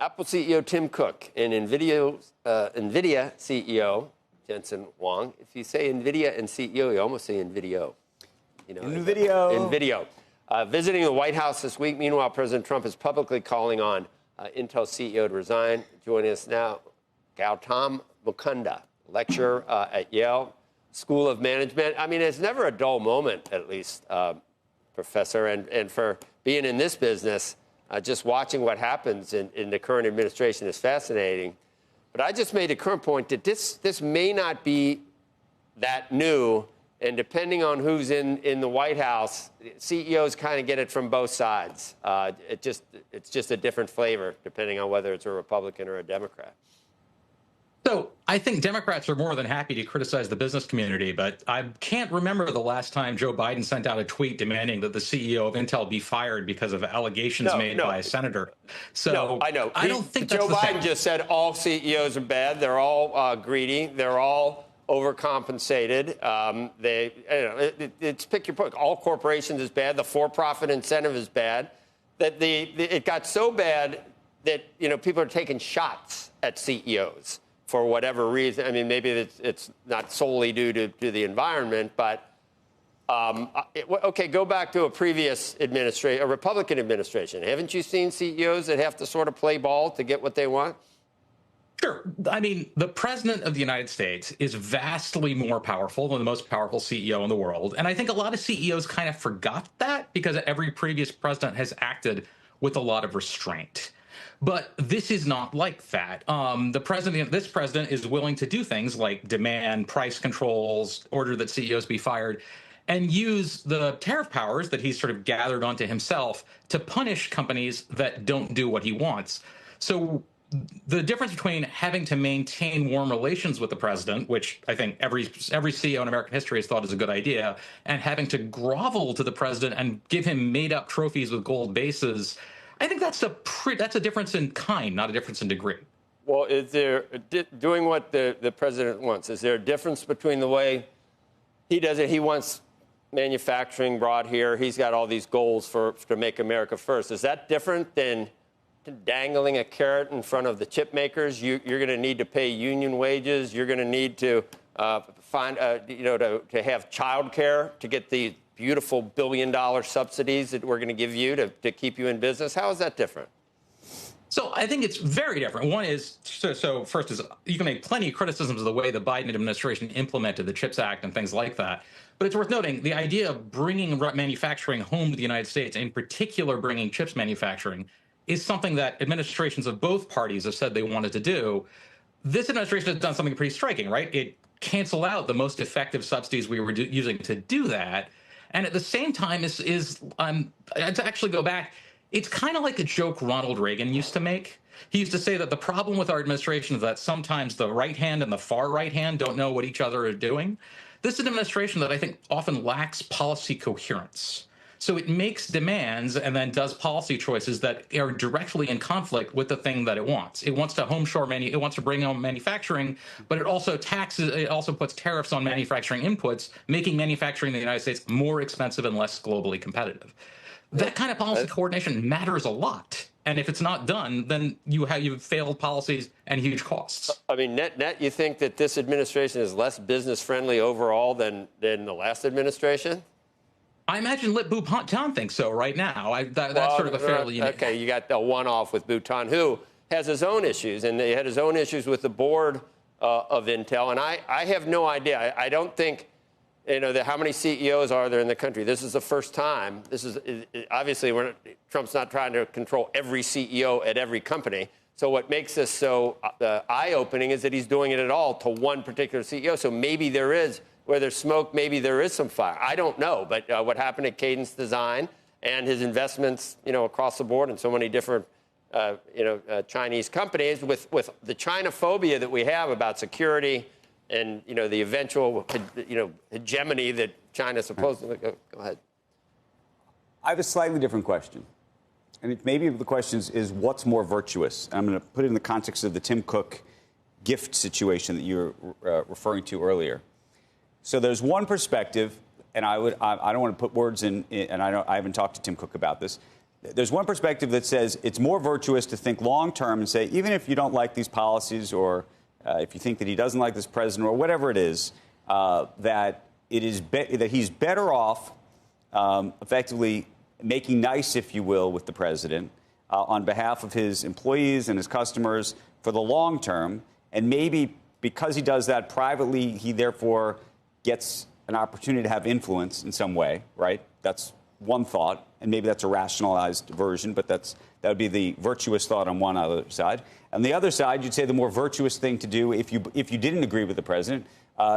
Apple CEO Tim Cook and NVIDIA CEO Jensen Huang. If you say NVIDIA and CEO, you almost say NVIDIA. NVIDIA. Visiting the White House this week. Meanwhile, President Trump is publicly calling on Intel CEO to resign. Joining us now, Gautam Mukunda, lecturer at Yale School of Management. I mean, it's never a dull moment, at least, Professor. And for being in this business, just watching what happens in the current administration is fascinating. But I just made a current point that this may not be that new. And depending on who's in the White House, CEOs kind of get it from both sides. It's just a different flavor, depending on whether it's a Republican or a Democrat. So I think Democrats are more than happy to criticize the business community, but I can't remember the last time Joe Biden sent out a tweet demanding that the CEO of Intel be fired because of allegations made by a senator. So I know. I don't think that's Joe Biden just said all CEOs are bad. They're all greedy. They're all overcompensated. It's pick your point. All corporations is bad. The for-profit incentive is bad. That it got so bad that people are taking shots at CEOs for whatever reason. I mean, maybe it's not solely due to the environment, but okay, go back to a previous administration, a Republican administration. Haven't you seen CEOs that have to sort of play ball to get what they want? Sure. I mean, the president of the United States is vastly more powerful than the most powerful CEO in the world. And I think a lot of CEOs kind of forgot that because every previous president has acted with a lot of restraint. But this is not like that. This president is willing to do things like demand price controls, order that CEOs be fired, and use the tariff powers that he's sort of gathered onto himself to punish companies that don't do what he wants. So the difference between having to maintain warm relations with the president, which I think every CEO in American history has thought is a good idea, and having to grovel to the president and give him made-up trophies with gold bases, I think that's a difference in kind, not a difference in degree. Well, is there doing what the president wants? Is there a difference between the way he does it? He wants manufacturing brought here. He's got all these goals to make America first. Is that different than dangling a carrot in front of the chip makers? You're going to need to pay union wages. You're going to need to to have child care to get the beautiful billion-dollar subsidies that we're going to give you to keep you in business. How is that different? So I think it's very different. One is, so first is, you can make plenty of criticisms of the way the Biden administration implemented the CHIPS Act and things like that. But it's worth noting the idea of bringing manufacturing home to the United States, in particular bringing chips manufacturing, is something that administrations of both parties have said they wanted to do. This administration has done something pretty striking, right? It canceled out the most effective subsidies we were using to do that. And at the same time, to actually go back, it's kind of like a joke Ronald Reagan used to make. He used to say that the problem with our administration is that sometimes the right hand and the far right hand don't know what each other are doing. This is an administration that I think often lacks policy coherence. So it makes demands and then does policy choices that are directly in conflict with the thing that it wants. It wants to it wants to bring home manufacturing, but it also puts tariffs on manufacturing inputs, making manufacturing in the United States more expensive and less globally competitive. That kind of policy coordination matters a lot. And if it's not done, then you've failed policies and huge costs. I mean, net, you think that this administration is less business friendly overall than the last administration? I imagine Bhutan thinks so right now. That's sort of a fairly unique. Okay, you got the one-off with Bhutan, who has his own issues, and he had his own issues with the board of Intel. And I have no idea. I don't think, how many CEOs are there in the country? This is the first time. This is obviously Trump's not trying to control every CEO at every company. So what makes this so eye-opening is that he's doing it at all to one particular CEO. So maybe there is. Where there's smoke, maybe there is some fire. I don't know. But what happened at Cadence Design and his investments, across the board in so many different, Chinese companies with the China phobia that we have about security and, the eventual, hegemony that China supposedly. Go ahead. I have a slightly different question. And maybe the question is what's more virtuous? I'm going to put it in the context of the Tim Cook gift situation that you were referring to earlier. So there's one perspective, and I don't want to put words in, and I haven't talked to Tim Cook about this, there's one perspective that says it's more virtuous to think long term and say, even if you don't like these policies, or if you think that he doesn't like this president, or whatever it is, that he's better off effectively making nice, if you will, with the president on behalf of his employees and his customers for the long term. And maybe because he does that privately, he therefore gets an opportunity to have influence in some way, right? That's one thought, and maybe that's a rationalized version, but that would be the virtuous thought on one other side. On the other side, you'd say the more virtuous thing to do if you didn't agree with the president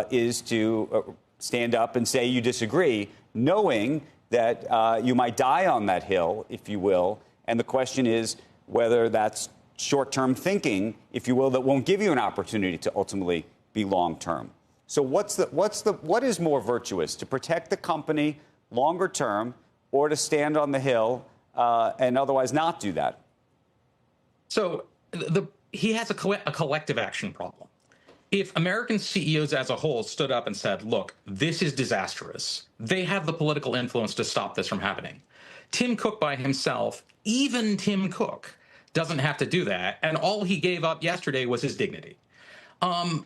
is to stand up and say you disagree, knowing that you might die on that hill, if you will. And the question is whether that's short-term thinking, if you will, that won't give you an opportunity to ultimately be long-term. So what is more virtuous, to protect the company longer term, or to stand on the hill and otherwise not do that? So he has a collective action problem. If American CEOs as a whole stood up and said, look, this is disastrous, they have the political influence to stop this from happening. Tim Cook by himself, even Tim Cook, doesn't have to do that. And all he gave up yesterday was his dignity.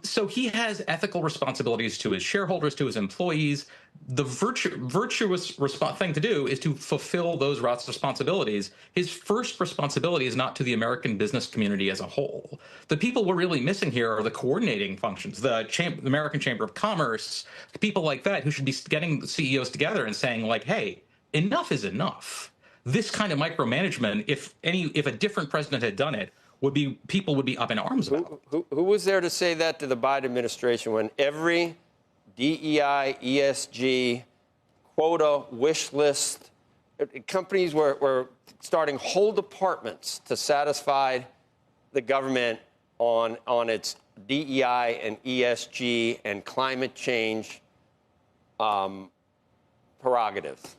So he has ethical responsibilities to his shareholders, to his employees. The virtuous thing to do is to fulfill those responsibilities. His first responsibility is not to the American business community as a whole. The people we're really missing here are the coordinating functions, the American Chamber of Commerce, people like that who should be getting the CEOs together and saying, like, hey, enough is enough. This kind of micromanagement, if a different president had done it, people would be up in arms about. Who was there to say that to the Biden administration when every DEI, ESG, quota, wish list, companies were starting whole departments to satisfy the government on its DEI and ESG and climate change prerogatives?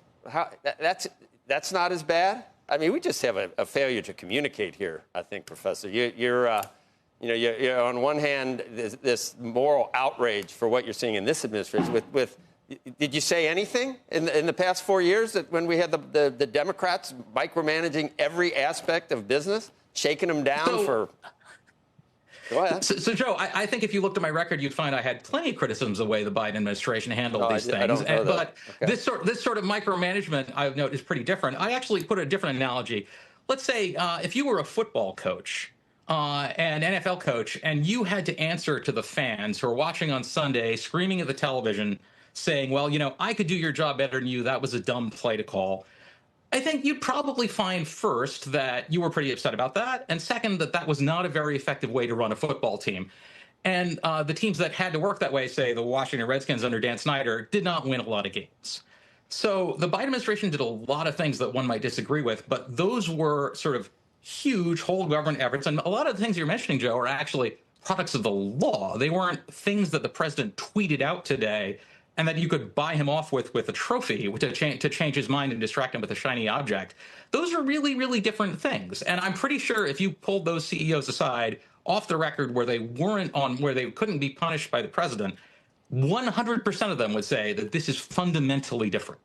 That's not as bad? I mean, we just have a failure to communicate here, I think, Professor. You're on one hand, this moral outrage for what you're seeing in this administration. Did you say anything in the past 4 years that when we had the Democrats micromanaging every aspect of business, shaking them down for... Go ahead. So, Joe, I think if you looked at my record, you'd find I had plenty of criticisms of the way the Biden administration handled these things. I don't know that. But this sort of micromanagement, I've noticed, is pretty different. I actually put a different analogy. Let's say if you were a football coach, an NFL coach, and you had to answer to the fans who are watching on Sunday, screaming at the television, saying, well, I could do your job better than you. That was a dumb play to call. I think you'd probably find, first, that you were pretty upset about that, and second, that was not a very effective way to run a football team. And the teams that had to work that way, say the Washington Redskins under Dan Snyder, did not win a lot of games. So the Biden administration did a lot of things that one might disagree with, but those were sort of huge whole government efforts. And a lot of the things you're mentioning, Joe, are actually products of the law. They weren't things that the president tweeted out today and that you could buy him off with a trophy to change his mind and distract him with a shiny object. Those are really, really different things. And I'm pretty sure if you pulled those CEOs aside off the record where they couldn't be punished by the president, 100% of them would say that this is fundamentally different.